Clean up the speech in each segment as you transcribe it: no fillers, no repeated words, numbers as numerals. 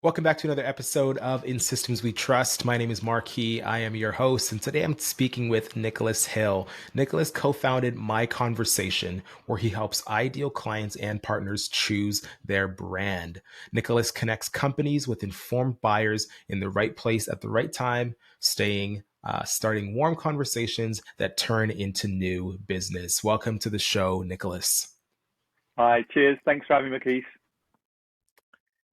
Welcome back to another episode of In Systems We Trust. My name is Marquis. I am your host, and today I'm speaking with Nicholas Hill. Nicholas co-founded MyConversation, where he helps ideal clients and partners choose their brand. Nicholas connects companies with informed buyers in the right place at the right time, starting warm conversations that turn into new business. Welcome to the show, Nicholas. Hi, cheers. Thanks for having me, Keith.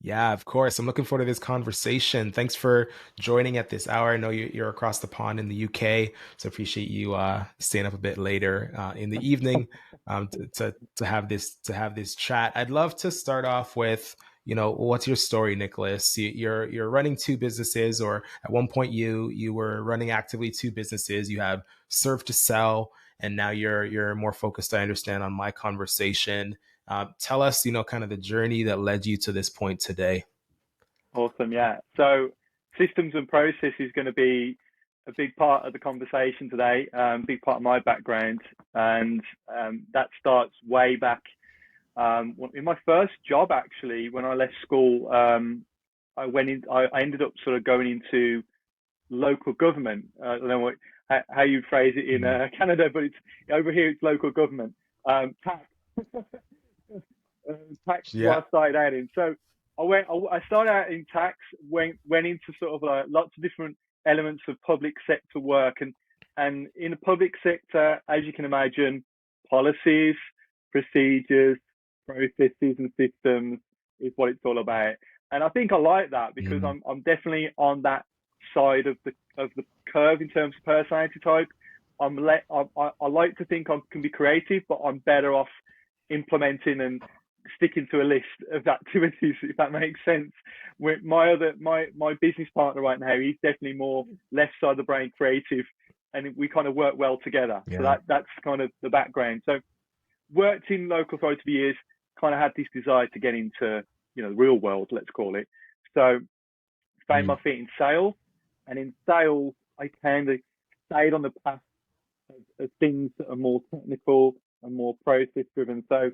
Yeah, of course. I'm looking forward to this conversation. Thanks for joining at this hour. I know you're across the pond in the UK, so appreciate you staying up a bit later in the evening to have this chat. I'd love to start off with, what's your story, Nicholas? You're running two businesses, or at one point you were running actively two businesses. You have Serve to Sell, and now you're more focused, I understand, on My Conversation. Tell us, kind of the journey that led you to this point today. Awesome. Yeah. So systems and process is going to be a big part of the conversation today, big part of my background. And that starts way back in my first job, actually, when I left school. I ended up sort of going into local government. I don't know how you phrase it in Mm. Canada, but it's over here, it's local government. Tax. Tax is Yeah. what I started out in. So I started out in tax, went into sort of lots of different elements of public sector work, and in the public sector, as you can imagine, policies, procedures, processes, and systems is what it's all about. And I think I like that because Mm. I'm definitely on that side of the curve in terms of personality type. I like to think I can be creative, but I'm better off implementing and sticking to a list of activities, if that makes sense. With my business partner right now, he's definitely more left side of the brain creative, and we kind of work well together. So Yeah. that's kind of the background. So worked in local authority for years, kind of had this desire to get into the real world, let's call it. So found my Mm. feet in sales, and in sales I kind of stayed on the path of things that are more technical and more process driven. So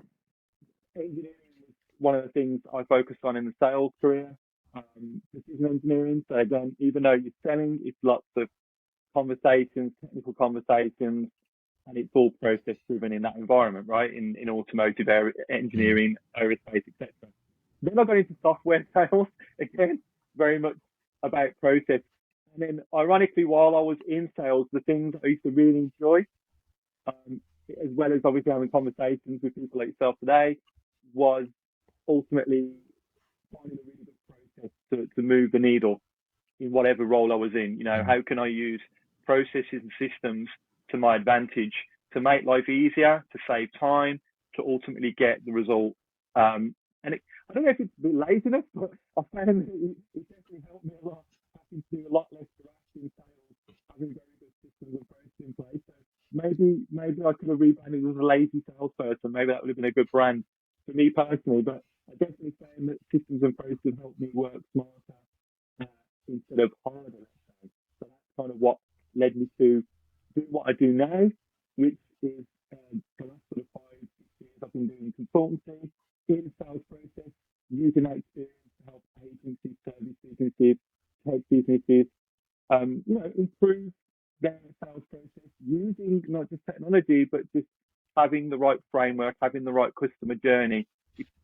engineering was one of the things I focused on in the sales career. Precision engineering. So again, even though you're selling, it's lots of conversations, technical conversations, and it's all process driven in that environment, right? In automotive Mm. engineering, aerospace, etc. Then I got into software sales again, very much about process. And then, ironically, while I was in sales, the things I used to really enjoy, um, as well as obviously having conversations with people like yourself today, was ultimately finding a really good process to move the needle in whatever role I was in. Mm. How can I use processes and systems to my advantage to make life easier, to save time, to ultimately get the result? I don't know if it's a bit laziness, but I found that it definitely helped me a lot. Having to do a lot less draft in sales, having very good systems and processes in place. So maybe I could have rebranded as a lazy salesperson. Maybe that would have been a good brand for me personally. But I definitely found that systems and processes helped me work smarter uh, instead of harder, let's say. So that's kind of what led me to do what I do now, which is the last sort of 5 6 years I've been doing consultancy in the sales process, using that experience to help agencies, service businesses, tech businesses, improve their sales process using not just technology, but just having the right framework, having the right customer journey.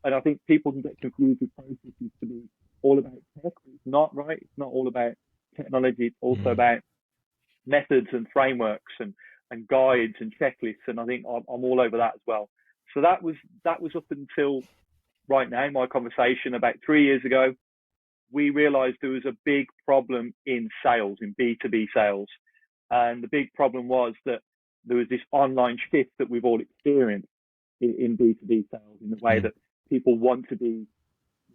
And I think people can get confused with processes to be all about tech. It's not, right. It's not all about technology. It's also Mm. about methods and frameworks and guides and checklists. And I think I'm all over that as well. So that was up until right now, my conversation about 3 years ago. We realized there was a big problem in sales, in B2B sales. And the big problem was that there was this online shift that we've all experienced in B2B sales, in the way Mm. that people want to be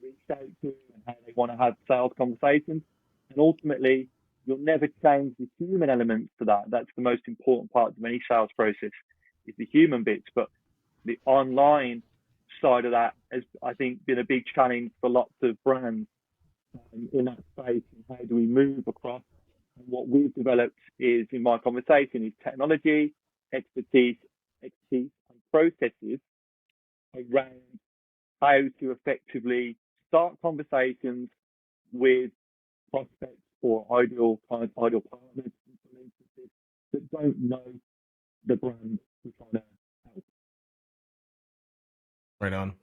reached out to and how they want to have sales conversations. And ultimately, you'll never change the human elements to that. That's the most important part of any sales process, is the human bits. But the online side of that has, I think, been a big challenge for lots of brands in that space. And how do we move across? And what we've developed is, in my conversation, is technology, expertise, expertise, and processes around how to effectively start conversations, with prospects or ideal clients, ideal partners in some instances that don't know the brand we're trying to help. Right on.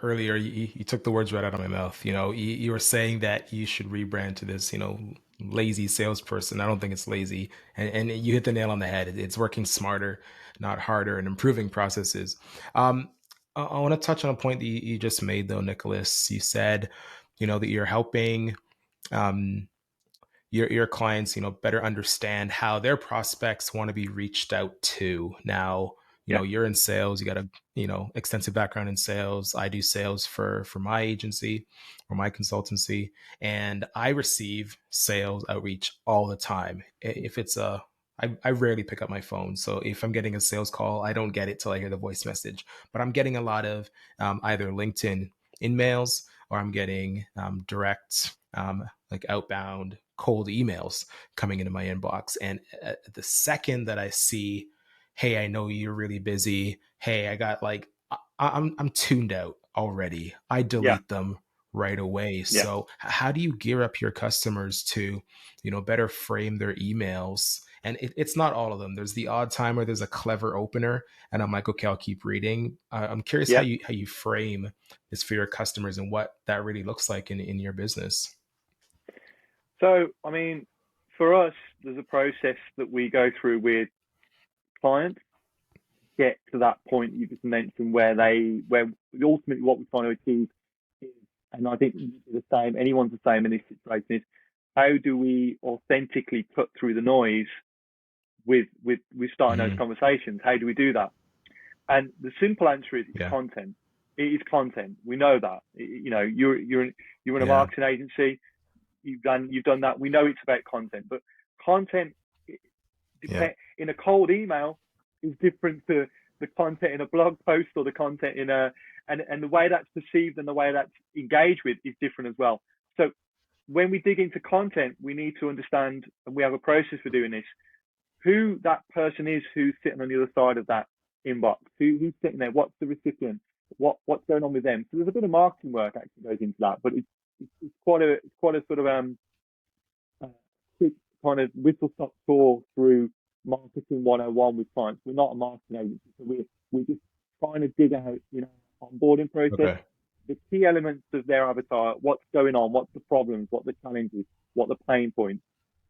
Earlier, you took the words right out of my mouth. You were saying that you should rebrand to this, lazy salesperson. I don't think it's lazy, and you hit the nail on the head. It's working smarter, not harder, and improving processes. I want to touch on a point that you just made, though, Nicholas. You said, that you're helping. Um, your clients better understand how their prospects want to be reached out to. Now, Yeah, you're in sales, you got a extensive background in sales. I do sales for my agency or my consultancy, and I receive sales outreach all the time. If it's a I rarely pick up my phone. So if I'm getting a sales call, I don't get it till I hear the voice message. But I'm getting a lot of either LinkedIn in mails, or I'm getting direct like outbound cold emails coming into my inbox. And the second that I see, hey, I know you're really busy. Hey, I got like, I'm tuned out already. I yeah, delete them right away. yeah. So how do you gear up your customers to, better frame their emails? And it's not all of them. There's the odd time where there's a clever opener, and I'm like, okay, I'll keep reading. I'm curious how Yeah. you frame this for your customers and what that really looks like in your business. So, I mean, for us, there's a process that we go through with clients to get to that point you just mentioned where ultimately what we're trying to achieve is, and I think the same, anyone's the same in this situation, is how do we authentically cut through the noise with starting those Mm, conversations? How do we do that? And the simple answer is it's yeah. content. It is content. We know that. You're in a Yeah. marketing agency. You've done that. We know it's about content, but content Yeah. in a cold email is different to the content in a blog post or the content in a and the way that's perceived and the way that's engaged with is different as well. So when we dig into content, we need to understand, and we have a process for doing this, who that person is who's sitting on the other side of that inbox, who's sitting there, what's the recipient, what's going on with them. So there's a bit of marketing work actually goes into that, but it's quite a sort of uh, quick kind of whistle stop tour through marketing 101 with clients. We're not a marketing agency, so we're just trying to dig out, onboarding process, Okay. the key elements of their avatar, what's going on, what's the problems, what the challenges, what the pain points,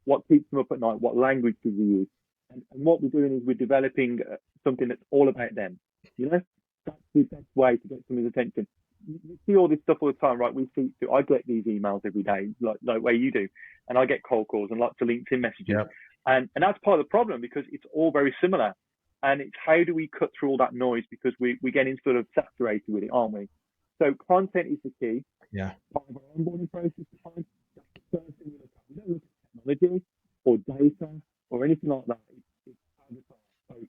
what keeps them up at night, what language do we use, and what we're doing is we're developing something that's all about them. That's the best way to get somebody's attention. You see all this stuff all the time, right? I get these emails every day, like way you do, and I get cold calls and lots of LinkedIn messages, Yep. and that's part of the problem because it's all very similar, and it's how do we cut through all that noise because we're getting sort of saturated with it, aren't we? So content is the key. Yeah. Part of our onboarding process behind that's the first thing we look at. We don't look at technology or data or anything like that. It's avatar focus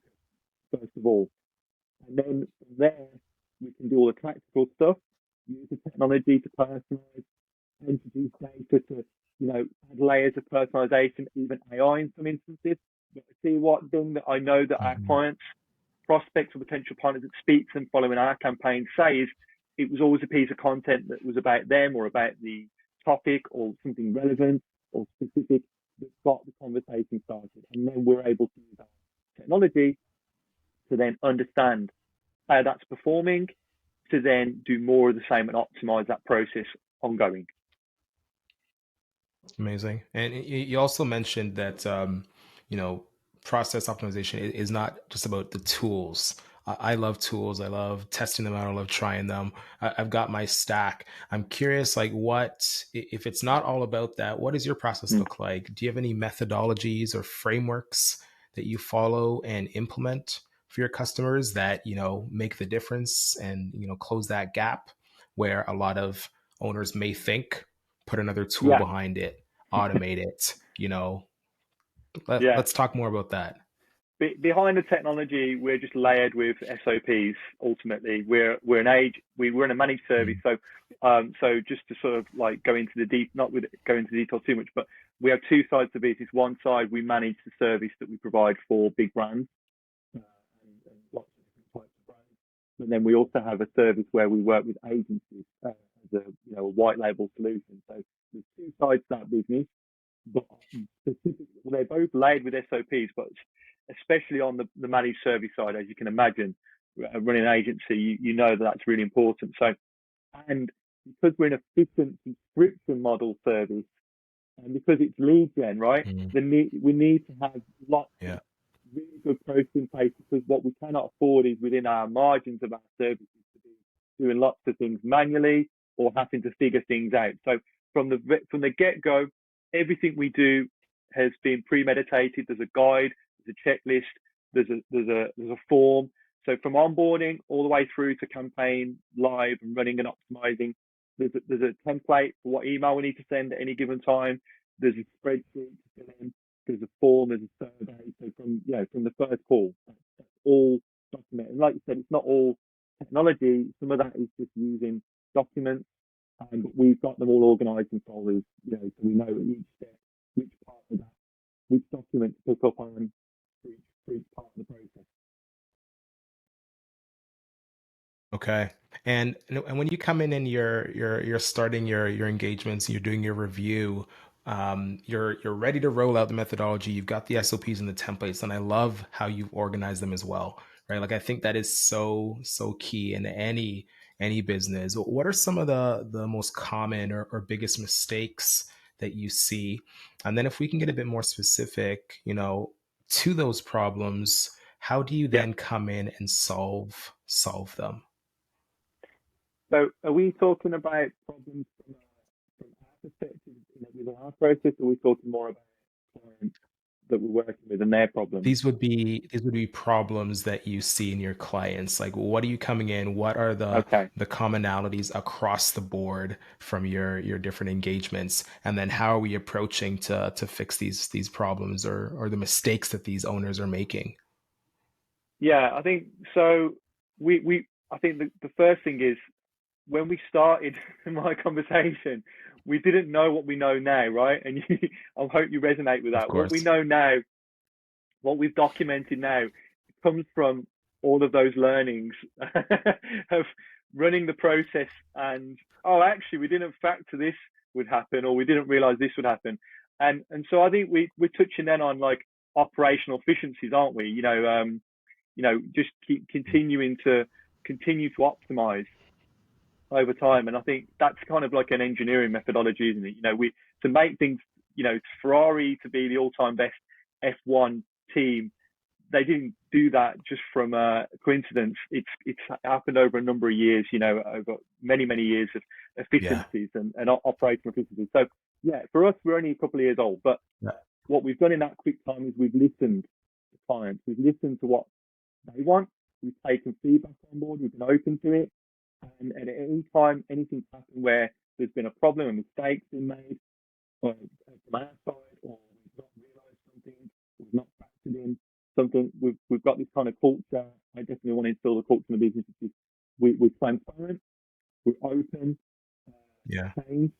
first of all, and then from there we can do all the tactical stuff. Use the technology to personalize, introduce data to, add layers of personalization, even AI in some instances. But see what thing that I know that our Mhm. clients, prospects or potential partners that speak to them following our campaign say is it was always a piece of content that was about them or about the topic or something relevant or specific that got the conversation started. And then we're able to use our technology to then understand how that's performing to then do more of the same and optimize that process ongoing. Amazing. And you also mentioned that, you know, process optimization is not just about the tools. I love tools. I love testing them out. I love trying them. I've got my stack. I'm curious, like, if it's not all about that, what does your process Mm. look like? Do you have any methodologies or frameworks that you follow and implement for your customers that, make the difference and, close that gap where a lot of owners may think, put another tool Yeah, behind it, automate it, yeah. let's talk more about that. Behind the technology, we're just layered with SOPs. Ultimately, we're in a managed service. Mm, So just to sort of like go into the deep, not with go into detail too much, but we have two sides to business. One side, we manage the service that we provide for big brands and lots of different types of brands. And then we also have a service where we work with agencies. as a a white label solution. So there's two sides to that business, but specifically, they're both laid with SOPs, but especially on the managed service side, as you can imagine, running an agency, you know that that's really important. So, and because we're an efficient subscription model service, and because it's lead gen, right? Mhm. We need to have lots of Yeah. really good process in place, because what we cannot afford is within our margins of our services to be doing lots of things manually or having to figure things out. So from the get go, everything we do has been premeditated. There's a guide, there's a checklist, there's a form. So from onboarding all the way through to campaign live and running and optimizing, there's a template for what email we need to send at any given time. There's a spreadsheet to fill in. There's a form. There's a survey. So from the first call, that's all documented. And like you said, it's not all technology. Some of that is just using documents, and we've got them all organised in folders. So we know at each step which part of that, which document to pick up on for each part of the process. Okay. And when you come in and you're starting your engagements, you're doing your review, you're ready to roll out the methodology. You've got the SOPs and the templates, and I love how you've organized them as well, right? Like I think that is so key in any business. What are some of the most common or biggest mistakes that you see? And then if we can get a bit more specific, to those problems, how do you Yeah. then come in and solve them? So are we talking about problems from our perspective within our process, or are we talking more about clients that we're working with and their problems? These would be problems that you see in your clients. Like, what are you coming in? What are the Okay. the commonalities across the board from your different engagements? And then how are we approaching to fix these problems or the mistakes that these owners are making? Yeah, I think so. We I think the first thing is, when we started my conversation, we didn't know what we know now, right? And I hope you resonate with Of that. What we course. know now, what we've documented now, comes from all of those learnings of running the process. And oh, actually, we didn't factor this would happen, or we didn't realize this would happen. And so I think we're touching then on like operational efficiencies, aren't we? Just keep continue to optimize over time. And I think that's kind of like an engineering methodology, isn't it? We to make things, Ferrari to be the all-time best F1 team, they didn't do that just from a coincidence. It's happened over a number of years, over many years of Yeah. efficiencies and operational efficiencies. So yeah, for us, we're only a couple of years old, but Yeah. what we've done in that quick time is we've listened to clients, we've listened to what they want, we've taken feedback on board, we've been open to it, and at any time anything's happened where there's been a problem, a mistake's been made, or from our side, or we've not realised something, we've not factored in something. We've got this kind of culture. I definitely want to instill the culture in the business, which is we're transparent, we're open Yeah. to change,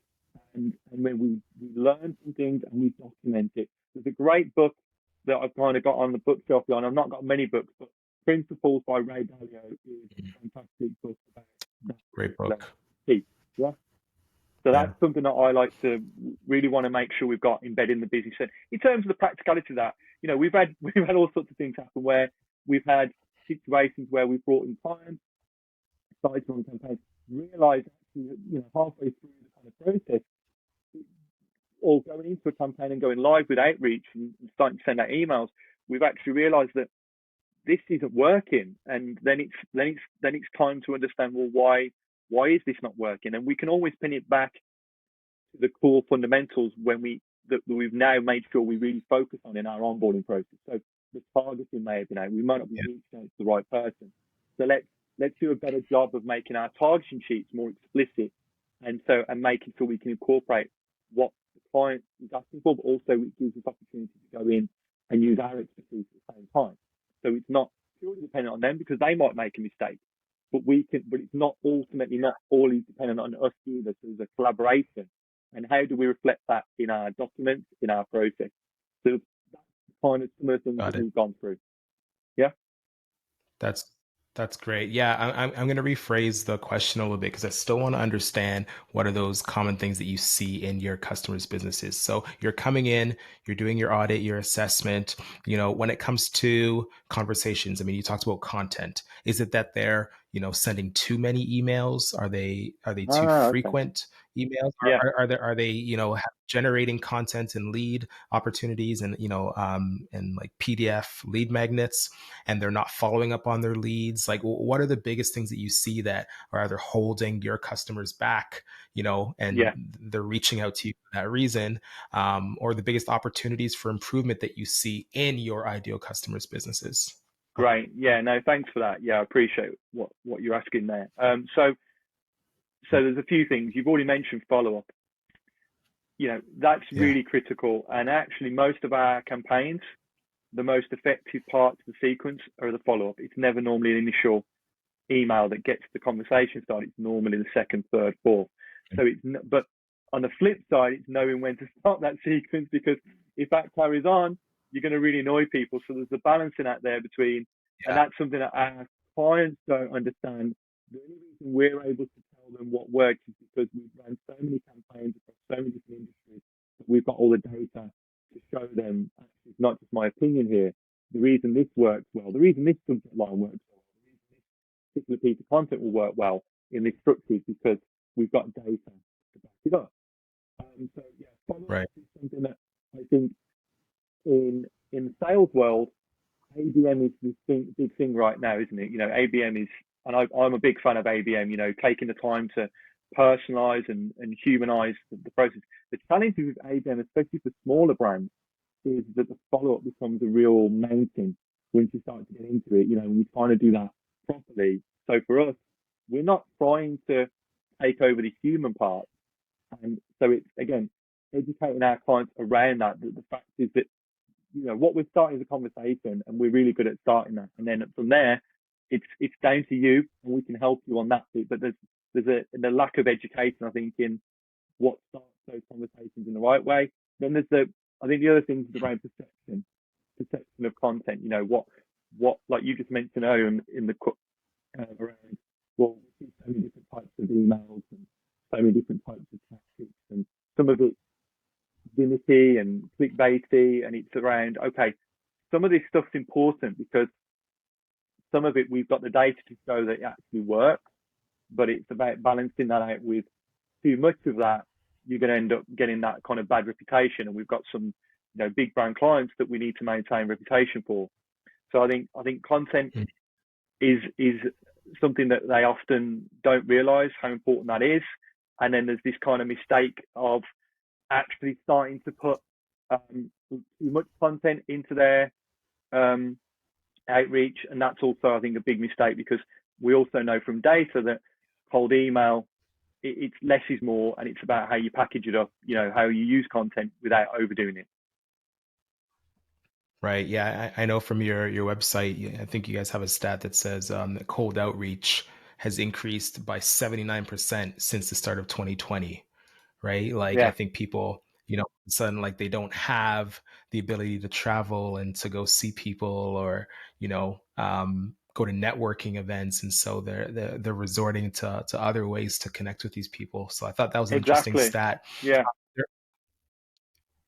and when we learn some things and we document it. There's a great book that I've kind of got on the bookshelf here, and I've not got many books, but Principles by Ray Dalio is a Mhm. fantastic book about that Great particular book. piece. Yeah. So that's Yeah. something that I like to really want to make sure we've got embedded in the business. And in terms of the practicality of that, we've had all sorts of things happen where we've had situations where we've brought in clients, started on campaigns, realised actually that, halfway through the kind of process, or going into a campaign and going live with outreach and starting to send out emails, we've actually realised that this isn't working, and then it's time to understand, well, why is this not working? And we can always pin it back to the core fundamentals that we've now made sure we really focus on in our onboarding process. So the targeting may have been out, we might not be Yeah. reaching out to the right person. So let's do a better job of making our targeting sheets more explicit, and making sure we can incorporate what the client is asking for, but also it gives us opportunity to go in and use our expertise at the same time. So it's not purely dependent on them, because they might make a mistake, but it's not ultimately not always dependent on us either. So there's a collaboration, and how do we reflect that in our documents, in our process? So that's kind of some of the things Got that it. we've gone through. Yeah. That's That's great. Yeah, I'm going to rephrase the question a little bit because I still want to understand what are those common things that you see in your customers' businesses. So you're coming in, you're doing your audit, your assessment. When it comes to conversations, I mean, you talked about content. Is it that they're, sending too many emails? Are they too Ah, okay. frequent emails? Yeah, Are they, generating content and lead opportunities and, and like PDF lead magnets? And they're not following up on their leads? Like, what are the biggest things that you see that are either holding your customers back, and yeah, they're reaching out to you for that reason, or the biggest opportunities for improvement that you see in your ideal customers' businesses? great. Yeah, no, thanks for that. Yeah, I appreciate what you're asking there. So there's a few things you've already mentioned. Follow up. That's Yeah. really critical. And actually, most of our campaigns, the most effective parts of the sequence are the follow up. It's never normally an initial email that gets the conversation started. It's normally the second, third, fourth. But on the flip side, it's knowing when to stop that sequence, because if that carries on, you're going to really annoy people. So there's a balancing out there between, and Yeah. that's something that our clients don't understand. The only reason we're able to tell them what works is because we've run so many campaigns across so many different industries that we've got all the data to show them. Actually, it's not just my opinion here. The reason this works well, the reason this subject line works well, the reason this particular piece of content will work well in this structure is because we've got data to back it up. So yeah, follow up Right. is something that I think in the sales world, ABM is the big thing right now, isn't it? ABM is, and I'm a big fan of ABM. Taking the time to personalize and humanize the process. The challenge with ABM, especially for smaller brands, is that the follow up becomes a real mountain once you start to get into it. When you're trying to do that properly. So for us, we're not trying to take over the human part, and so it's again educating our clients around that. The fact is that what we're starting is a conversation, and we're really good at starting that, and then from there, it's down to you, and we can help you on that bit. But there's a lack of education, I think, in what starts those conversations in the right way. Then I think the other thing is around perception of content. What like you just mentioned earlier in the around, well, we see so many different types of emails and so many different types of tactics, and some of it finicky and clickbaity, and it's around, okay, some of this stuff's important because some of it we've got the data to show that it actually works, but it's about balancing that out with too much of that. You're going to end up getting that kind of bad reputation, and we've got some big brand clients that we need to maintain reputation for. So I think content Mm. is something that they often don't realize how important that is. And then there's this kind of mistake of actually starting to put too much content into their um, outreach, and that's also, I think, a big mistake, because we also know from data that cold email, it's less is more, and it's about how you package it up, how you use content without overdoing it. Right. Yeah, I know from your website, I think you guys have a stat that says that cold outreach has increased by 79% since the start of 2020. Right? Like I Yeah, think people, suddenly like they don't have the ability to travel and to go see people or, go to networking events. And so they're resorting to other ways to connect with these people. So I thought that was an interesting exactly. stat. Yeah.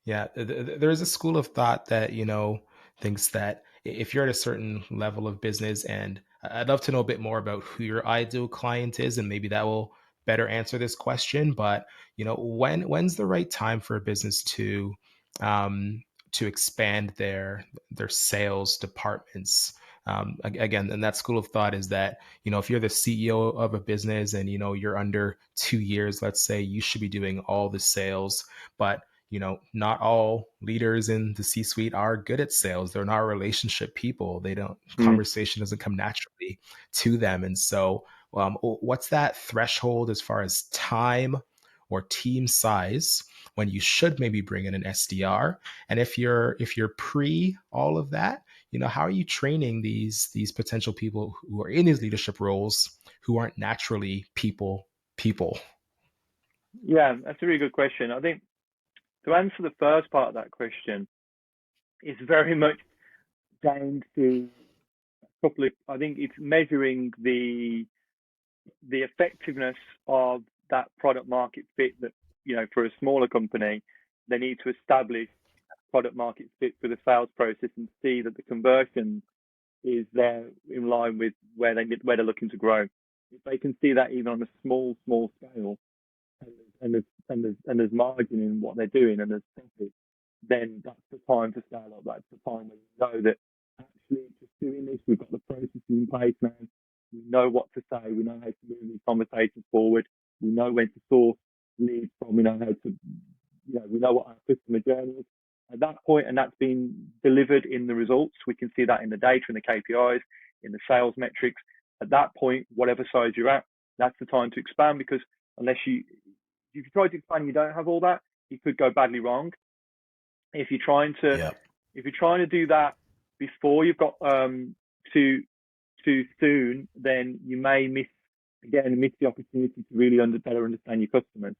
Yeah, there is a school of thought that, thinks that if you're at a certain level of business, and I'd love to know a bit more about who your ideal client is, and maybe that will better answer this question. But, when's the right time for a business to expand their sales departments? Again, and that school of thought is that, if you're the CEO of a business and, you're under 2 years, let's say, you should be doing all the sales. But not all leaders in the C suite are good at sales. They're not relationship people. They don't, Mm. conversation doesn't come naturally to them. And so, what's that threshold as far as time or team size when you should maybe bring in an SDR? And if you're pre all of that, how are you training these potential people who are in these leadership roles who aren't naturally people? Yeah, that's a really good question. I think to answer the first part of that question, it's very much down to I think it's measuring the effectiveness of that product market fit that, for a smaller company, they need to establish product market fit for the sales process and see that the conversion is there in line with where they're looking to grow. If they can see that even on a small scale, and there's margin in what they're doing and there's profit, then that's the time to scale up. That's the time when you know that actually just doing this, we've got the processes in place now. We know what to say. We know how to move these conversations forward. We know when to source leads from. We know how to, we know what our customer journey is at that point, and that's been delivered in the results. We can see that in the data, in the KPIs, in the sales metrics. At that point, whatever size you're at, that's the time to expand, because unless if you try to expand and you don't have all that, it could go badly wrong. If you're trying to Yeah. if you're trying to do that before you've got too soon, then you may miss the opportunity to really better understand your customers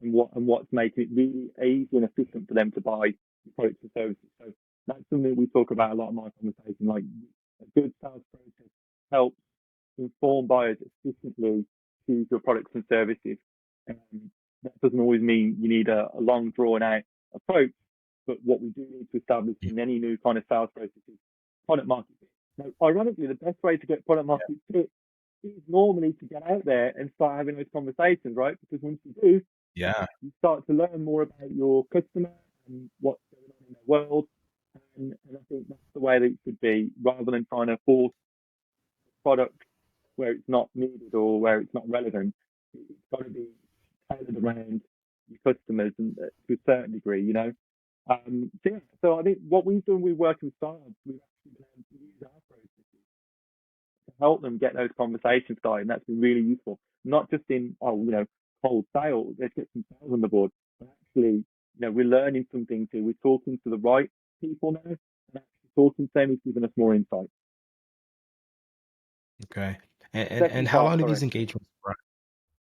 and what's making it really easy and efficient for them to buy your products and services. So that's something we talk about a lot in my conversation. Like, a good sales process helps inform buyers efficiently choose your products and services. That doesn't always mean you need a long drawn out approach, but what we do need to establish in any new kind of sales process is product market fit. Now, ironically, the best way to get product market fit is normally to get out there and start having those conversations, right? Because once you do, Yeah. you start to learn more about your customer and what's going on in their world. And I think that's the way that it should be, rather than trying to force a product where it's not needed or where it's not relevant. It's got to be tailored around your customers, and to a certain degree, so I think what we've done, we work with startups, we've actually been able to use our processes to help them get those conversations started, and that's been really useful. Not just in cold sales, let's get some sales on the board, but actually, we're learning some things here. We're talking to the right people now, and actually talking to them is giving us more insight. Okay. And Second how part, long do sorry. these engagements run?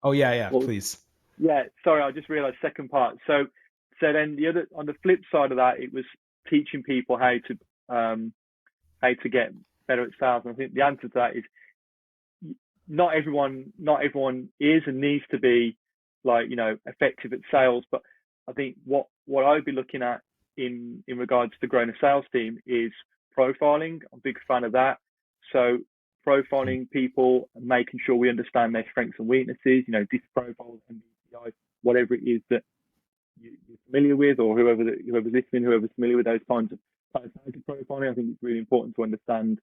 Oh yeah, yeah, What was please. Yeah, sorry, I just realized second part. So then on the flip side of that, it was teaching people how to get better at sales. And I think the answer to that is not everyone is and needs to be effective at sales. But I think what I would be looking at in regards to growing a sales team is profiling. I'm a big fan of that. So profiling people and making sure we understand their strengths and weaknesses, disc profiles, MBTI, whatever it is that you're familiar with, or whoever's listening, whoever's familiar with those kinds of personality profiling. I think it's really important to understand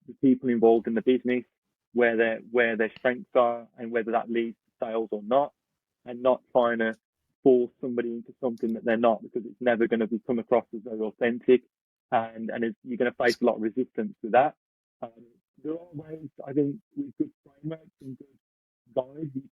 the people involved in the business, where their strengths are, and whether that leads to sales or not, and not trying to force somebody into something that they're not, because it's never going to come across as very authentic, and you're going to face a lot of resistance with that. Um, there are ways, I think, with good frameworks and good guides, you can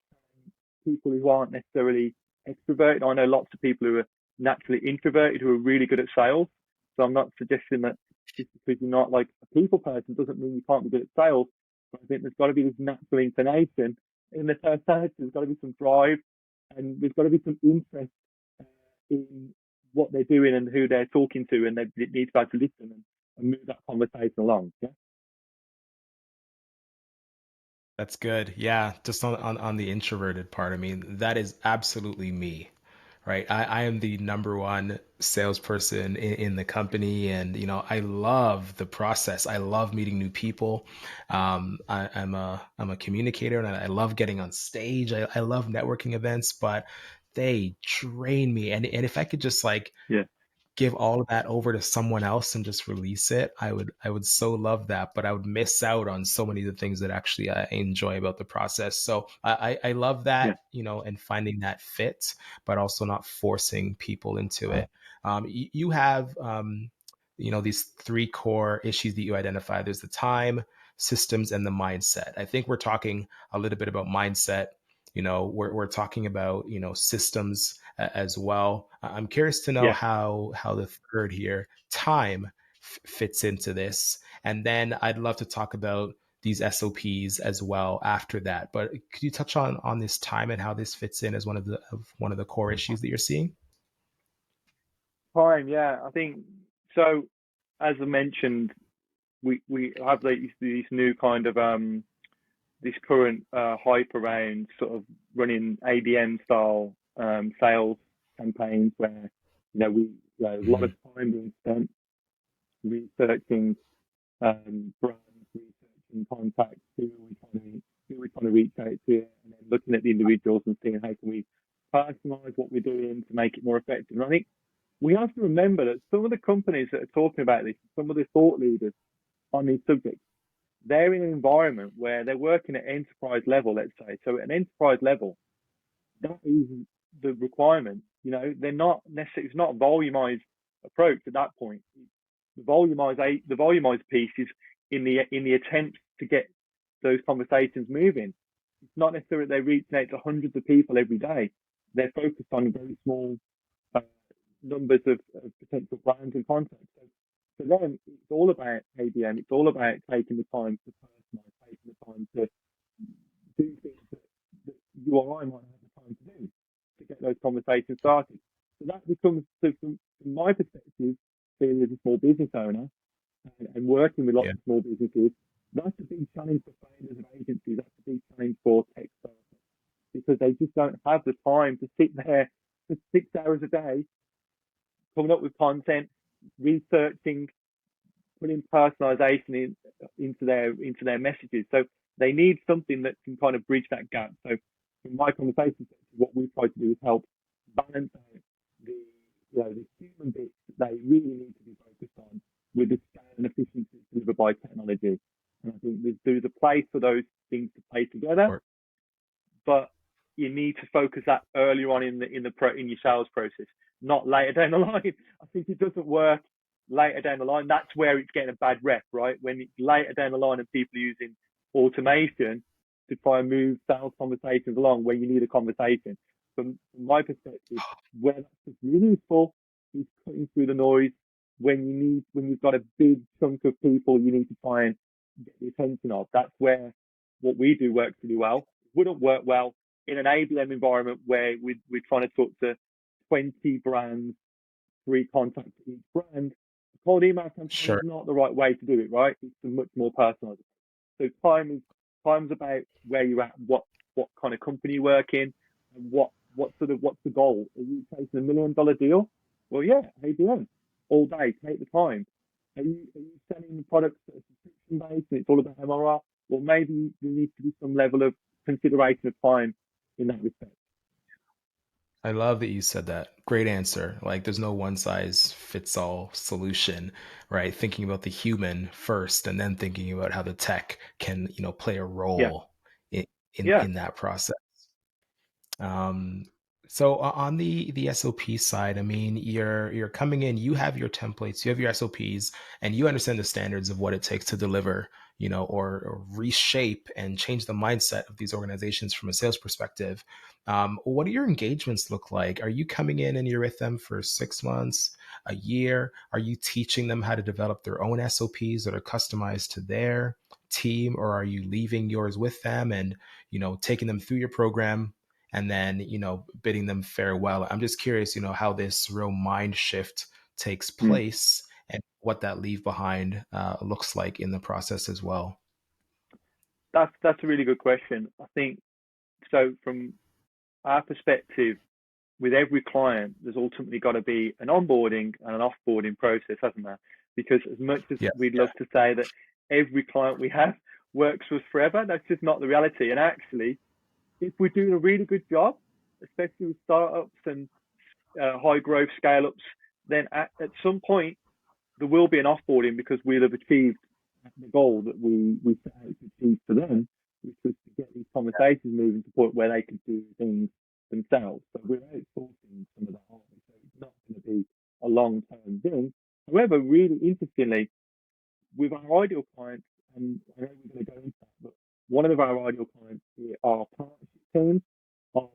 people who aren't necessarily extroverted. I know lots of people who are naturally introverted who are really good at sales. So I'm not suggesting that just because you're not like a people person doesn't mean you can't be good at sales. But I think there's got to be this natural inclination in the personality. There's got to be some drive, and there's got to be some interest in what they're doing and who they're talking to, and they need to be able to listen and move that conversation along. Yeah. That's good. Yeah, just on the introverted part. I mean, that is absolutely me, right? I am the number one salesperson in the company, and I love the process. I love meeting new people. I'm a communicator, and I love getting on stage. I love networking events, but they drain me. And if I could just like Yeah. give all of that over to someone else and just release it, I would so love that, but I would miss out on so many of the things that actually I enjoy about the process. So I love Yeah. that, and finding that fit, but also not forcing people into it. You have these three core issues that you identify. There's the time, systems, and the mindset. I think we're talking a little bit about mindset. We're talking about systems as well. I'm curious to know Yeah. how the third here, time, fits into this, and then I'd love to talk about these SOPs as well after that. But could you touch on this time and how this fits in as one of the core issues that you're seeing? Time. Yeah. I think so. As I mentioned, we have these new kind of this current hype around sort of running ABM style sales campaigns where we there's a lot of Mhm. time being spent researching brands, researching contacts, who we're trying to reach out to, and then looking at the individuals and seeing how can we personalize what we're doing to make it more effective. And I think we have to remember that some of the companies that are talking about this, some of the thought leaders on these subjects, they're in an environment where they're working at enterprise level, let's say. So at an enterprise level, that is the requirement. They're not necessarily, it's not a volumized approach at that point. The volumized piece is in the attempt to get those conversations moving. It's not necessarily they're reaching out to hundreds of people every day. They're focused on very small uh, numbers of potential brands and contacts. So for them, it's all about ABM. It's all about taking the time to personalize, taking the time to do things that you or I might not have the time to do to get those conversations started. So that becomes, so from my perspective, being as a small business owner and working with lots Yeah, of small businesses, that's a big challenge for founders of agencies. That's a big challenge for tech startups because they just don't have the time to sit there for 6 hours a day coming up with content, researching, putting personalization into their messages. So they need something that can kind of bridge that gap. So in my conversation, what we try to do is help balance out the the human bits that they really need to be focused on with the scale and efficiency delivered by technology. And I think there's a place for those things to play together, or but you need to focus that earlier on in your sales process, not later down the line. I think it doesn't work later down the line. That's where it's getting a bad rep, right? When it's later down the line and people are using automation to try and move sales conversations along where you need a conversation. From my perspective, where that's just really useful is cutting through the noise when you've got a big chunk of people you need to try and get the attention of. That's where what we do works really well. It wouldn't work well in an ABM environment where we're trying to talk to 20 brands, three contacts to each brand. A cold email campaign is sure. not the right way to do it, right? It's a much more personalized. So time's about where you're at, what kind of company you work in, and what's the goal? Are you chasing $1 million deal? Well, yeah, ABM all day. Take the time. Are you selling products that are subscription based and it's all about MRR? Well, maybe there needs to be some level of consideration of time in that respect. I love that you said that. Great answer. Like, there's no one size fits all solution, right? Thinking about the human first, and then thinking about how the tech can, play a Yeah, role in yeah. in that process. Um, so on the SOP side, I mean, you're coming in, you have your templates, you have your SOPs, and you understand the standards of what it takes to deliver, or reshape and change the mindset of these organizations from a sales perspective. What do your engagements look like? Are you coming in and you're with them for 6 months, a year? Are you teaching them how to develop their own SOPs that are customized to their team, or are you leaving yours with them and taking them through your program and then bidding them farewell? I'm just curious, how this real mind shift takes Mm. place and what that leave behind looks like in the process as well. That's a really good question. I think so. From our perspective, with every client, there's ultimately got to be an onboarding and an offboarding process, hasn't there? Because as much as Yeah, we'd yeah, love to say that every client we have works for us forever, that's just not the reality. And actually, if we're doing a really good job, especially with startups and high growth scale ups, then at some point there will be an offboarding because we'll have achieved the goal that we set out to achieve for them, which was to get these conversations moving to the point where they can do things themselves. So we're outsourcing some of that, aren't we? So it's not going to be a long term thing. However, really interestingly, with our ideal clients, and I know we're going to go into that, but one of our ideal clients here are partnership teams of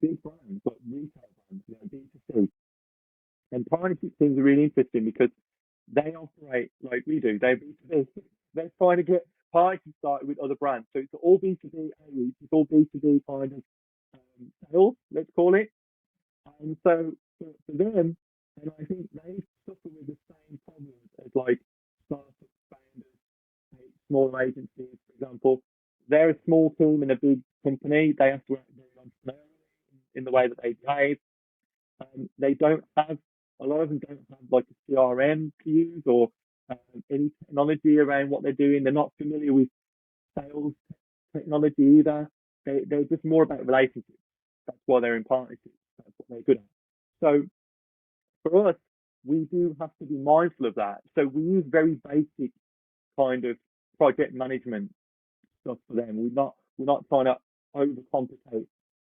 big brands, like retail brands, B2C. And partnership teams are really interesting because they operate like we do. They're B2B. They're trying to get partnerships started with other brands. So it's all B2B outreach. It's all B2B kind of sales, let's call it. And so for them, and I think they suffer with the same problems as like startup founders smaller agencies, for example, they're a small team in a big company. They have to act very entrepreneurially in the way that they behave. They don't have a lot of them don't have like a CRM to use or any technology around what they're doing. They're not familiar with sales technology either. They're just more about relationships. That's why they're in partnerships. That's what they're good at. So for us, we do have to be mindful of that. So we use very basic kind of project management stuff for them. We're not trying to overcomplicate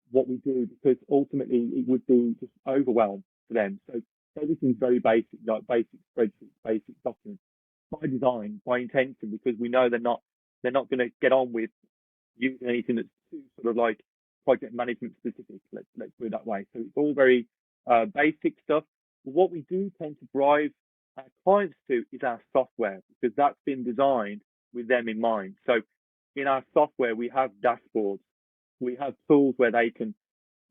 what we do because ultimately it would be just overwhelm for them. So everything's very basic, like basic spreadsheets, basic documents by design, by intention, because we know they're not going to get on with using anything that's too sort of like project management specific. Let's put it that way. So it's all very basic stuff. But what we do tend to drive our clients to is our software because that's been designed with them in mind. So in our software, we have dashboards, we have tools where they can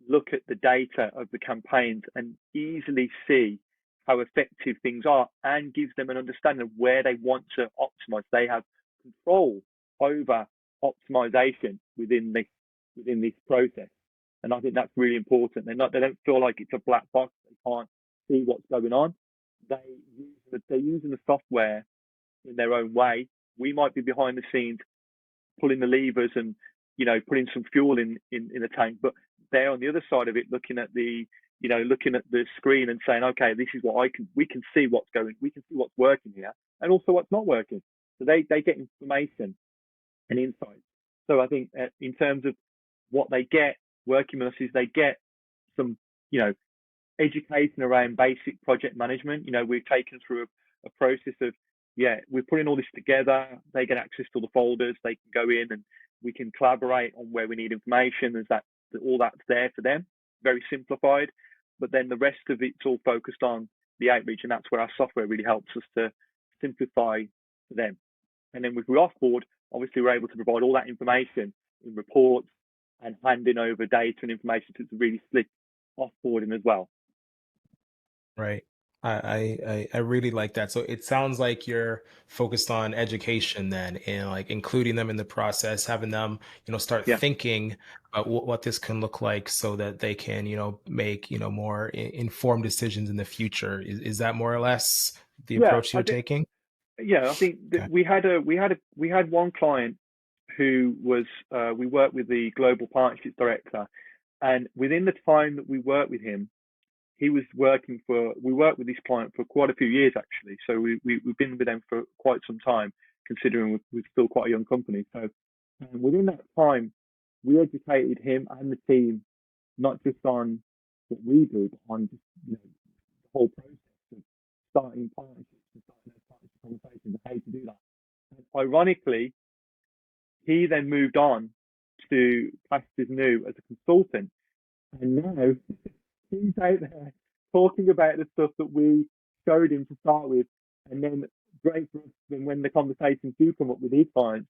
look at the data of the campaigns and easily see how effective things are and gives them an understanding of where they want to optimize. They have control over optimization within this process. And I think that's really important. They don't feel like it's a black box. They can't see what's going on. They're using the software in their own way. We might be behind the scenes pulling the levers and putting some fuel in the tank, but they're on the other side of it looking at the screen and saying, okay, this is what we can see we can see what's working here and also what's not working. So they get information and insights. So I think in terms of what they get working with us is they get some education around basic project management. We're taken through a process of we're putting all this together. They get access to the folders. They can go in and we can collaborate on where we need information. There's all that's there for them, very simplified. But then the rest of it's all focused on the outreach, and that's where our software really helps us to simplify for them. And then with we offboard, obviously we're able to provide all that information in reports and handing over data and information to really slick offboarding as well. Right. I really like that. So it sounds like you're focused on education then, and like including them in the process, having them, start Yeah, thinking about what this can look like so that they can, make, more informed decisions in the future. Is that more or less the yeah. approach you're taking? I think that Okay. we had one client who was we worked with the global partnerships director, and within the time that we worked with him, we worked with this client for quite a few years actually. So we've been with them for quite some time, considering we're still quite a young company. So within that time, we educated him and the team not just on what we do, but on just the whole process of starting partnerships and starting those partnership conversations and how to do that. And ironically, he then moved on to Pastures New as a consultant, and now he's out there talking about the stuff that we showed him to start with, and then great for us. Then when the conversations do come up with his clients,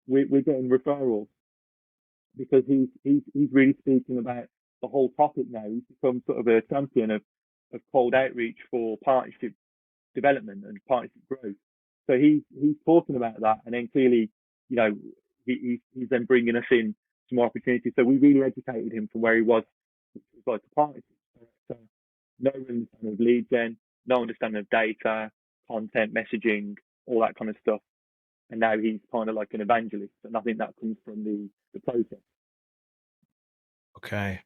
we're getting referrals because he's really speaking about the whole topic now. He's become sort of a champion of cold outreach for partnership development and partnership growth. So he's talking about that, and then clearly, you know, he's then bringing us in some more opportunities. So we really educated him from where he was, which was like a partnership. So no understanding of lead gen, no understanding of data, content, messaging, all that kind of stuff. And now he's kind of like an evangelist, and I think that comes from the process. Okay.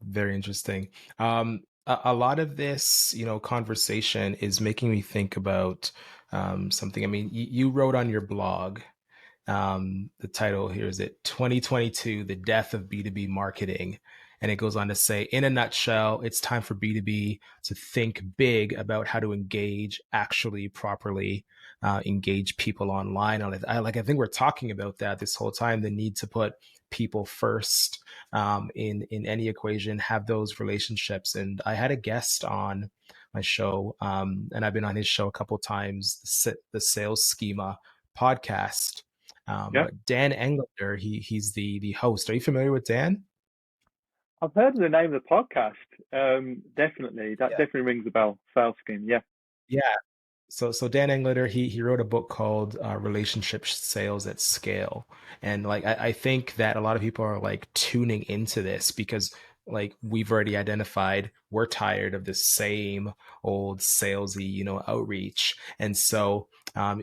Very interesting. A lot of this, conversation is making me think about something. I mean, you wrote on your blog, the title here is it 2022, The Death of B2B Marketing. And it goes on to say, in a nutshell, it's time for B2B to think big about how to actually properly engage people online. I think we're talking about that this whole time, the need to put people first in any equation, have those relationships. And I had a guest on my show, and I've been on his show a couple times, the Sales Schema podcast. Yeah, But Dan Englander, he's the host. Are you familiar with Dan? I've heard of the name of the podcast. Definitely, that Yeah. definitely rings a bell. Sales scheme, yeah, Yeah. So Dan Englander, he wrote a book called Relationship Sales at Scale. And like I think that a lot of people are like tuning into this because like we've already identified we're tired of the same old salesy, outreach. And so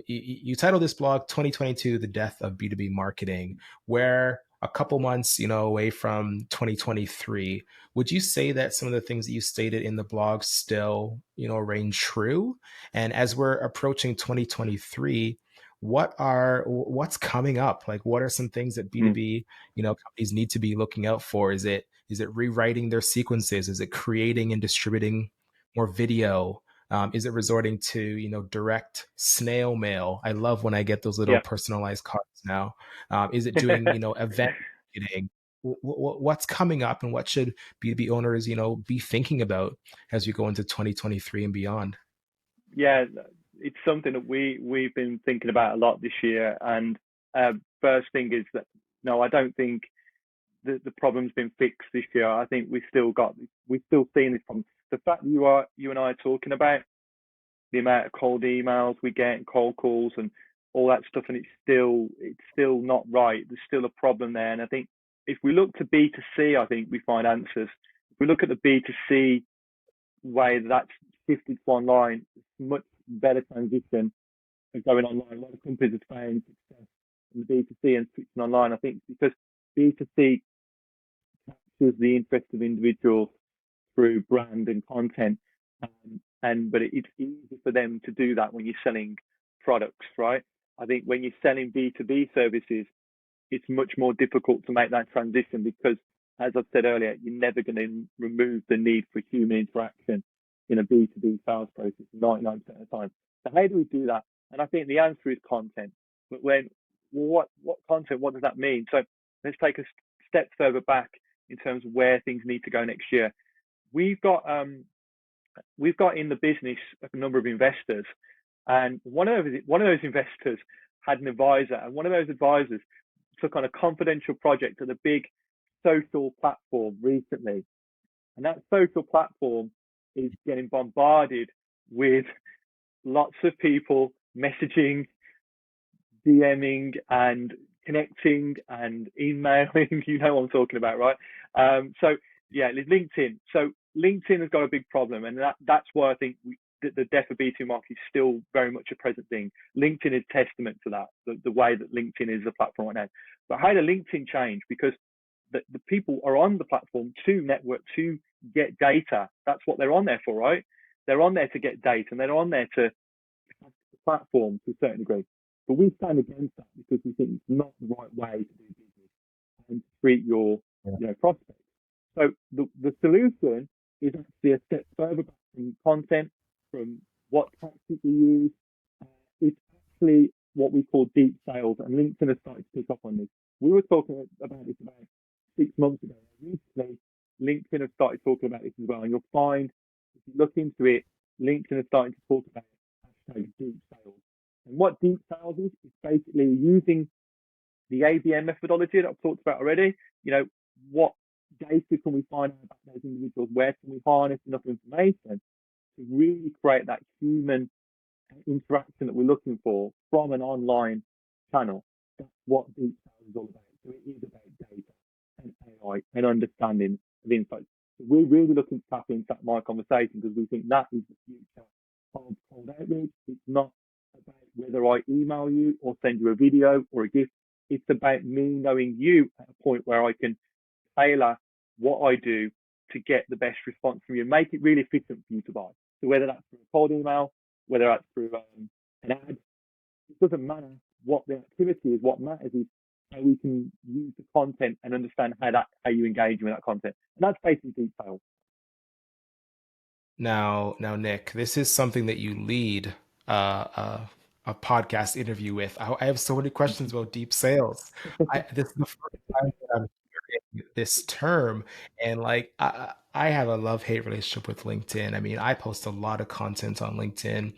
you titled this blog 2022, The Death of B2B Marketing, where a couple months, away from 2023. Would you say that some of the things that you stated in the blog still, reign true? And as we're approaching 2023, what's coming up? Like, what are some things that Mm. B2B, companies need to be looking out for? Is it rewriting their sequences? Is it creating and distributing more video? Is it resorting to, direct snail mail? I love when I get those little Yeah. personalized cards now. Is it doing, event marketing? What's coming up, and what should B2B owners, be thinking about as we go into 2023 and beyond? Yeah, it's something that we've been thinking about a lot this year. And first thing is that no, I don't think the problem's been fixed this year. I think we're still seeing this problem. The fact that you and I are talking about the amount of cold emails we get and cold calls and all that stuff, and it's still not right. There's still a problem there. And I think if we look to B2C, I think we find answers. If we look at the B2C way that's shifted to online, it's much better transition of going online. A lot of companies are found success in the B2C and switching online. I think because B2C captures the interest of individuals through brand and content, but it's easy for them to do that when you're selling products, right? I think when you're selling B2B services, it's much more difficult to make that transition because, as I've said earlier, you're never going to remove the need for human interaction in a B2B sales process 99% of the time. So how do we do that? And I think the answer is content. But what content? What does that mean? So let's take a step further back in terms of where things need to go next year. We've got in the business a number of investors, and one of those investors had an advisor, and one of those advisors took on a confidential project at a big social platform recently, and that social platform is getting bombarded with lots of people messaging, DMing, and connecting and emailing. You know what I'm talking about, right? So yeah, LinkedIn. So LinkedIn has got a big problem, and that's why I think the death of B2 market is still very much a present thing. LinkedIn is testament to that, the way that LinkedIn is a platform right now. But how did LinkedIn change? Because the people are on the platform to network, to get data. That's what they're on there for, right? They're on there to get data, and they're on there to the platform to a certain degree. But we stand against that because we think it's not the right way to do business and to treat your prospects. So the solution is actually a step further back from content, from what tactics we use. It's actually what we call deep sales, and LinkedIn has started to pick up on this. We were talking about this about 6 months ago. Recently, LinkedIn has started talking about this as well, and you'll find if you look into it, LinkedIn is starting to talk about hashtag deep sales. And what deep sales is basically using the ABM methodology that I've talked about already. What data can we find out about those individuals? Where can we harness enough information to really create that human interaction that we're looking for from an online channel? That's what deep sales is all about. So it is about data and AI and understanding of insights. So we're really looking to tap into that My Conversation because we think that is the future of cold outreach. It's not about whether I email you or send you a video or a gift. It's about me knowing you at a point where I can tailor what I do to get the best response from you, make it really efficient for you to buy. So whether that's through a cold email, whether that's through an ad, it doesn't matter what the activity is. What matters is how we can use the content and understand how you engage with that content. And that's basically deep sales. Now, Nick, this is something that you lead a podcast interview with. I have so many questions about deep sales. This is the first time that I'm hearing this term, and like I have a love-hate relationship with LinkedIn. I mean, I post a lot of content on LinkedIn.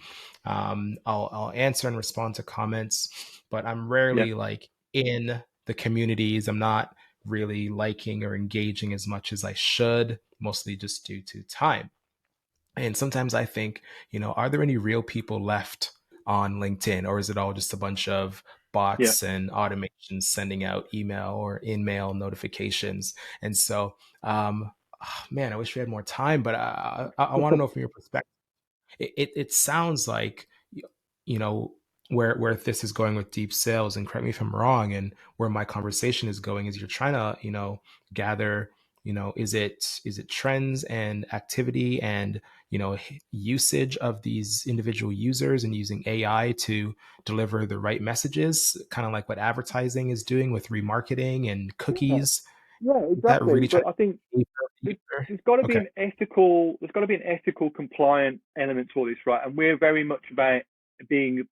I'll answer and respond to comments, but I'm Yeah. rarely like in the communities. I'm not really liking or engaging as much as I should, mostly just due to time. And sometimes I think, are there any real people left on LinkedIn, or is it all just a bunch of Yeah. bots and automations sending out email or in-mail notifications? And so, man, I wish we had more time, but I want to know from your perspective. It sounds like you know where this is going with deep sales, and correct me if I'm wrong, and where my conversation is going is you're trying to gather, is it trends and activity and usage of these individual users, and using AI to deliver the right messages, kind of like what advertising is doing with remarketing and Yeah. cookies. Yeah, Is that exactly. really trying But I to think be the there- user? there's got to be Okay. an ethical, there's got to be an ethical, compliant element to all this, right? And we're very much about being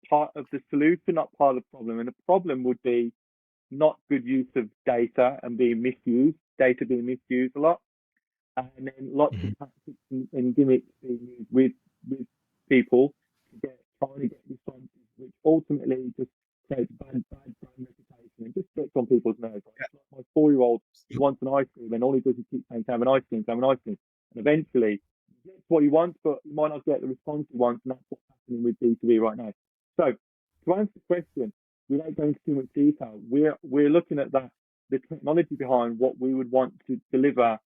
part of the solution, not part of the problem. And the problem would be not good use of data and being misused, data being misused a lot, and then lots of Mhm. tactics and gimmicks being used with people to trying to get responses, which ultimately just creates bad brand reputation and just gets on people's nerves. Right? It's like my 4-year-old who wants an ice cream, and all he does is keep saying, "Have an ice cream, have an ice cream," and eventually he gets what he wants, but he might not get the response he wants, and that's what's happening with B2B right now. So to answer the question, without going into too much detail, we're looking at the technology behind what we would want to deliver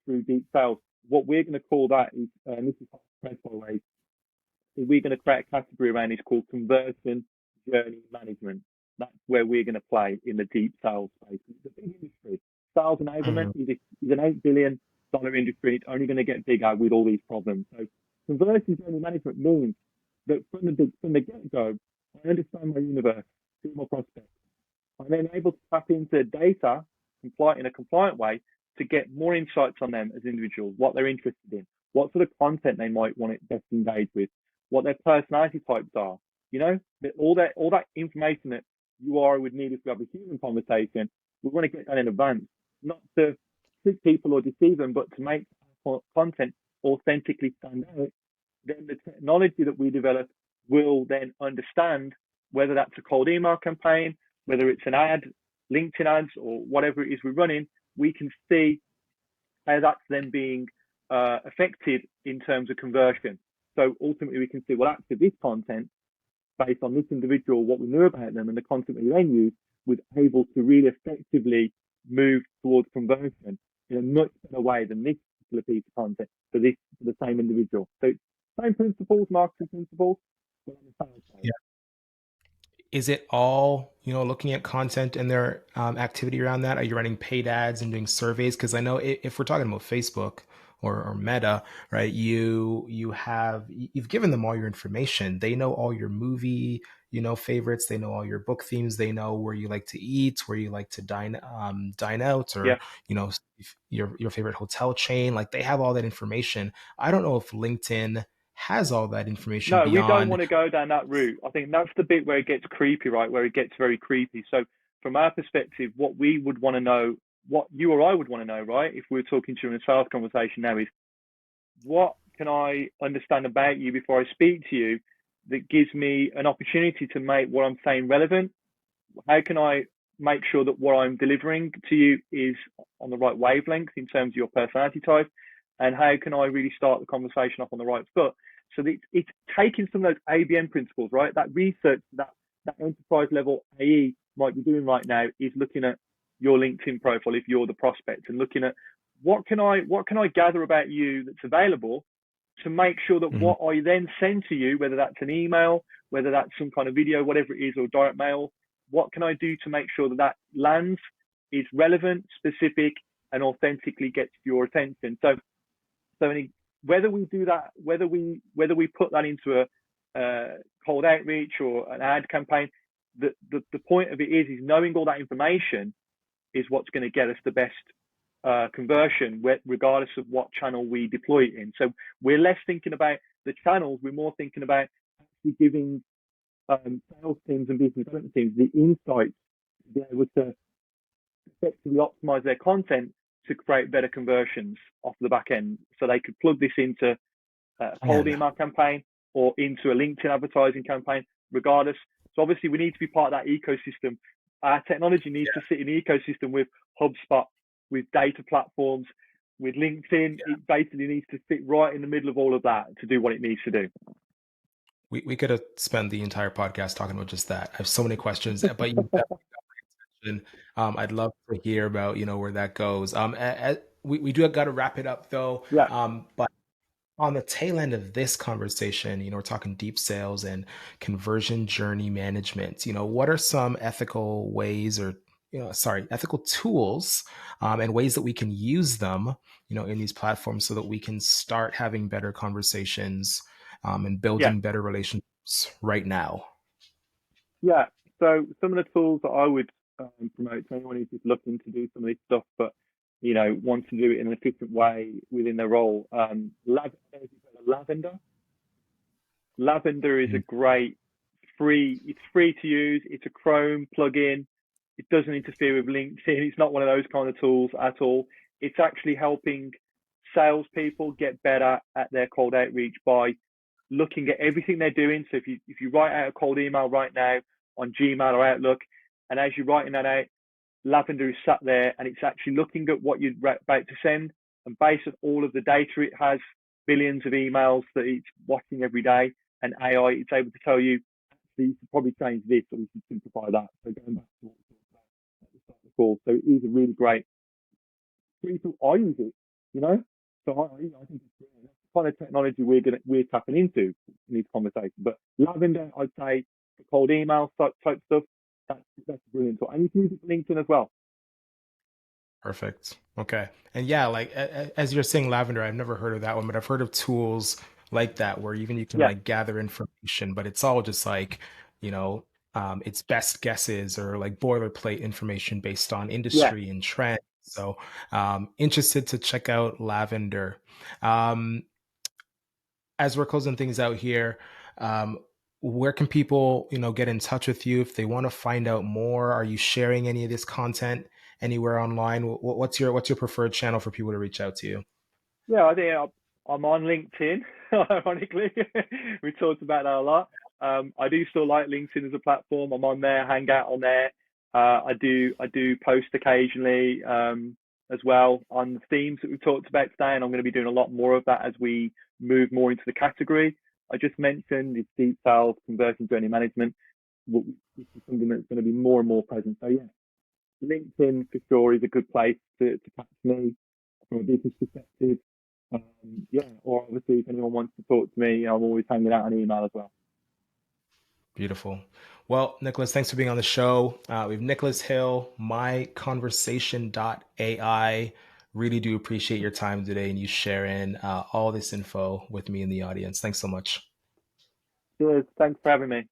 through deep sales. What we're going to call that is, and this is press by the way, is we're going to create a category around it's called conversion journey management. That's where we're going to play in the deep sales space. It's a big industry. Sales enablement Mhm. is an $8 billion industry. It's only going to get bigger with all these problems. So conversion journey management means that from the get go, I understand my universe, who my prospects. I'm then able to tap into data in a compliant way to get more insights on them as individuals, what they're interested in, what sort of content they might want to best engage with, what their personality types are. All that information that you or I would need if we have a human conversation, we want to get that in advance, not to trick people or deceive them, but to make our content authentically stand out. Then the technology that we develop will then understand whether that's a cold email campaign, whether it's an ad, LinkedIn ads, or whatever it is we're running. We can see how that's then being affected in terms of conversion. So ultimately, we can see, well, actually, this content, based on this individual, what we knew about them, and the content that we then use, was able to really effectively move towards conversion in a much better way than this particular piece of content for the same individual. So same principles, marketing principles, but on the sales side. Is it all looking at content and their activity around that? Are you running paid ads and doing surveys? Because I know if we're talking about Facebook or Meta, right, you've given them all your information. They know all your movie favorites. They know all your book themes. They know where you like to eat, where you like to dine out, or Yeah. if your favorite hotel chain. Like, they have all that information. I don't know if LinkedIn has all that information No, we don't beyond. want to go down that route. I think that's the bit where it gets creepy, right? Where it gets very creepy. So, from our perspective, what we would want to know, what you or I would want to know, right? If we are talking to you in a sales conversation now, is what can I understand about you before I speak to you that gives me an opportunity to make what I'm saying relevant? How can I make sure that what I'm delivering to you is on the right wavelength in terms of your personality type? And how can I really start the conversation off on the right foot? So it's taking some of those ABM principles, right? That research that enterprise level AE might be doing right now is looking at your LinkedIn profile if you're the prospect, and looking at what can I gather about you that's available to make sure that Mhm. what I then send to you, whether that's an email, whether that's some kind of video, whatever it is, or direct mail, what can I do to make sure that that lands, is relevant, specific, and authentically gets your attention? So whether we do that, whether we put that into a cold outreach or an ad campaign, the point of it is knowing all that information is what's going to get us the best conversion, regardless of what channel we deploy it in. So we're less thinking about the channels, we're more thinking about actually giving sales teams and business development teams the insights to be able to effectively optimize their content to create better conversions off the back end. So they could plug this into a cold Man, email campaign or into a LinkedIn advertising campaign, regardless. So obviously we need to be part of that ecosystem. Our technology needs to sit in the ecosystem with HubSpot, with data platforms. With LinkedIn, it basically needs to fit right in the middle of all of that to do what it needs to do. We could have spent the entire podcast talking about just that. I have so many questions, but you definitely, I'd love to hear about, where that goes. We do got to wrap it up though. Yeah, But on the tail end of this conversation, we're talking deep sales and conversion journey management. What are some ethical ways or, ethical tools, and ways that we can use them, in these platforms so that we can start having better conversations, and yeah, building better relationships right now? yeah. So some of the tools that I would promote to anyone who's just looking to do some of this stuff, but wants to do it in an efficient way within their role. Lavender. Lavender is a Mm. great free. It's free to use. It's a Chrome plugin. It doesn't interfere with LinkedIn. It's not one of those kind of tools at all. It's actually helping salespeople get better at their cold outreach by looking at everything they're doing. So if you write out a cold email right now on Gmail or Outlook, and as you're writing that out, Lavender is sat there and it's actually looking at what you're about to send, and based on all of the data it has, billions of emails that it's watching every day, and AI, it's able to tell you, actually, you should probably change this or you should simplify that. So going back to what we talked about at the start of the call, so it is a really great tool. I use it, you know. So I think it's brilliant. That's the kind of technology we're tapping into in these conversations. But Lavender, I'd say, for cold email type stuff, that's brilliant. And you can use it for LinkedIn as well. Perfect. Okay. And yeah, like as you're saying lavender, I've never heard of that one, but I've heard of tools like that where even you can Yeah, like gather information, but it's all just like, you know, it's best guesses or like boilerplate information based on yeah. industry and trend. So, interested to check out lavender. Um, as we're closing things out here, where can people, get in touch with you if they want to find out more? Are you sharing any of this content anywhere online? What's your preferred channel for people to reach out to you? Yeah, I think I'm on LinkedIn. Ironically, we talked about that a lot. I do still like LinkedIn as a platform. I'm on there, hang out on there. I do post occasionally as well on the themes that we talked about today, and I'm going to be doing a lot more of that as we move more into the category I just mentioned. It's deep sales, conversion journey management. This is something that's going to be more and more present. So yeah, LinkedIn for sure is a good place to catch me from a business perspective. Yeah, or obviously if anyone wants to talk to me, I'm always hanging out on email as well. Beautiful. Well, Nicholas, thanks for being on the show. We have Nicholas Hill, myconversation.ai. Really do appreciate your time today and you sharing all this info with me and the audience. Thanks so much. Cheers. Thanks for having me.